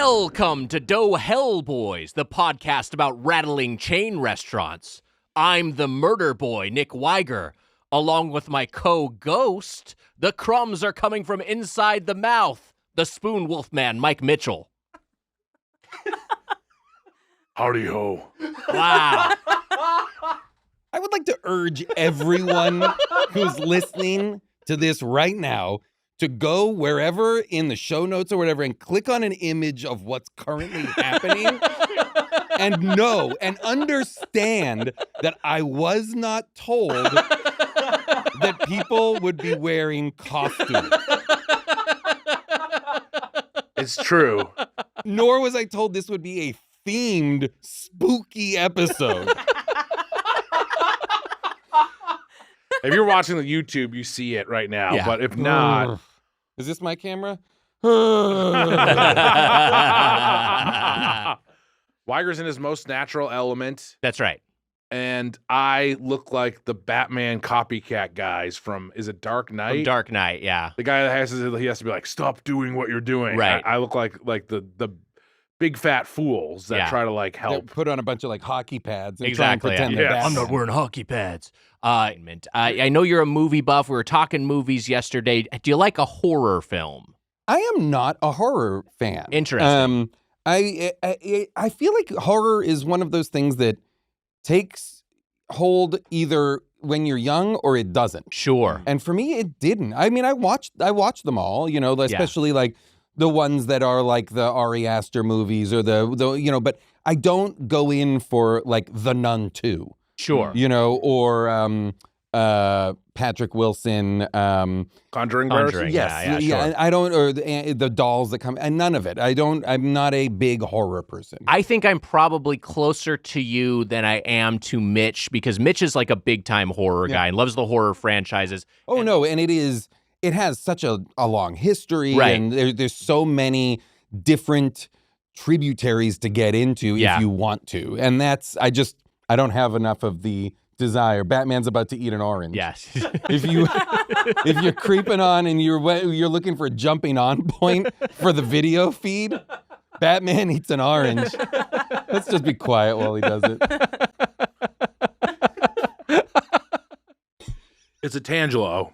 Welcome to Doughboys, the podcast about rattling chain restaurants. I'm the murder boy, Nick Weiger. Along with my co-ghost, the crumbs are coming from inside the mouth, the spoon wolf man, Mike Mitchell. Howdy ho. Wow. I would like to urge everyone who's listening to this right now to go wherever in the show notes or whatever and click on an image of what's currently happening and know and understand that I was not told that people would be wearing costumes. It's true. Nor was I told this would be a themed, spooky episode. If you're watching the YouTube, you see it right now. Yeah. But if not... Is this my camera? Weiger's in his most natural element. That's right. And I look like the Batman copycat guys from, is it Dark Knight? From Dark Knight, yeah. The guy that he has to be like, stop doing what you're doing. Right. I look like the big fat fools that try to like They help. put on a bunch of like hockey pads and Exactly. try and pretend they're Yeah. I'm Batman. not wearing hockey pads. I know you're a movie buff. We were talking movies yesterday. Do you like a horror film? I am not a horror fan. Interesting. I feel like horror is one of those things that takes hold either when you're young or it doesn't. Sure. And for me, it didn't. I mean, I watched them all, you know, especially like the ones that are like the Ari Aster movies or the you know, but I don't go in for like The Nun 2. Sure. You know, or Patrick Wilson. Conjuring Conjuring. Bears? Yeah, Yes, sure. I don't, or the dolls that come, and none of it. I'm not a big horror person. I think I'm probably closer to you than I am to Mitch, because Mitch is like a big time horror guy and loves the horror franchises. No, and it has such a long history, Right. and there's so many different tributaries to get into if you want to, and I don't have enough of the desire. Batman's about to eat an orange. Yes. If you're creeping on and you're looking for a jumping on point for the video feed, Batman eats an orange. Let's just be quiet while he does it. It's a tangelo.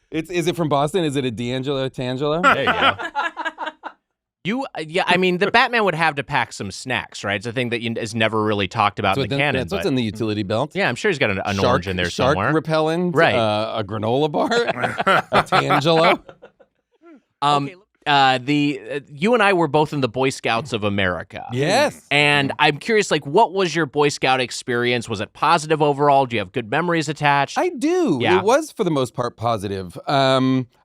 Is it from Boston? Is it a Tangelo? There you go. I mean, the Batman would have to pack some snacks, right? It's a thing that is never really talked about in the canon. That's what's in the utility belt. Yeah, I'm sure he's got an orange in there shark somewhere. repellent, Right. A granola bar, a Tangelo. You and I were both in the Boy Scouts of America. Yes. And I'm curious, like, what was your Boy Scout experience? Was it positive overall? Do you have good memories attached? I do. Yeah. It was, for the most part, positive.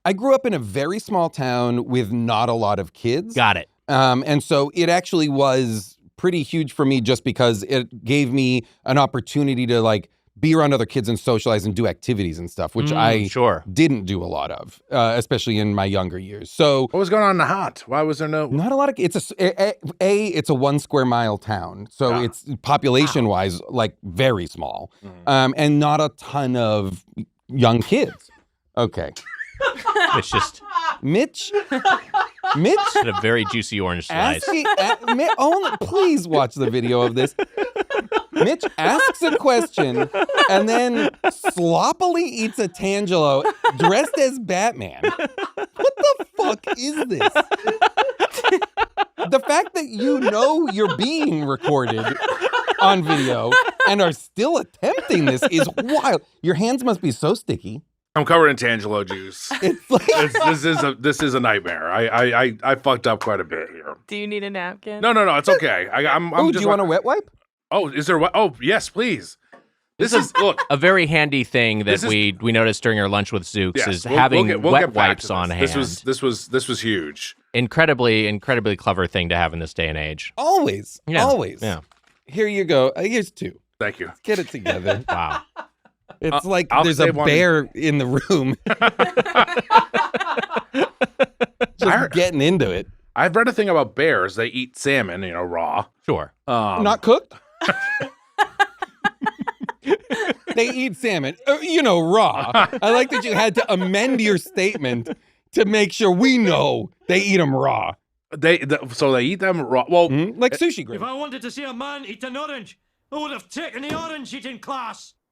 I grew up in a very small town with not a lot of kids. Got it. And so it actually was pretty huge for me just because it gave me an opportunity to, like, be around other kids and socialize and do activities and stuff, which I didn't do a lot of, especially in my younger years. So What was going on in the hot? Why was there no... not a lot of, it's a 1 square mile town. So it's population wise, like very small, and not a ton of young kids. Okay. It's just Mitch had a very juicy orange slice. please watch the video of this. Mitch asks a question and then sloppily eats a Tangelo dressed as Batman. What the fuck is this? The fact that you know you're being recorded on video and are still attempting this is wild. Your hands must be so sticky. I'm covered in tangelo juice. It's like This is a nightmare. I fucked up quite a bit here. Do you need a napkin? No, it's okay. I'm oh, just do you want a wet wipe? Oh, is there what? Oh, yes, please. This is look. A very handy thing that we noticed during our lunch with Zooks Yes, is we'll having get wet back wipes to on this. hand. This was huge. Incredibly clever thing to have in this day and age. Always. Yeah. Always. Yeah. Here you go. Here's 2. Thank you. Get it together. Wow. It's like I'll there's a save one. bear in the room. Just getting into it. I've read a thing about bears. They eat salmon, raw. Sure. Not cooked? They eat salmon, raw. I like that you had to amend your statement to make sure we know they eat them raw. So they eat them raw. Well, Like sushi gravy. If I wanted to see a man eat an orange, I would have taken the orange eating class.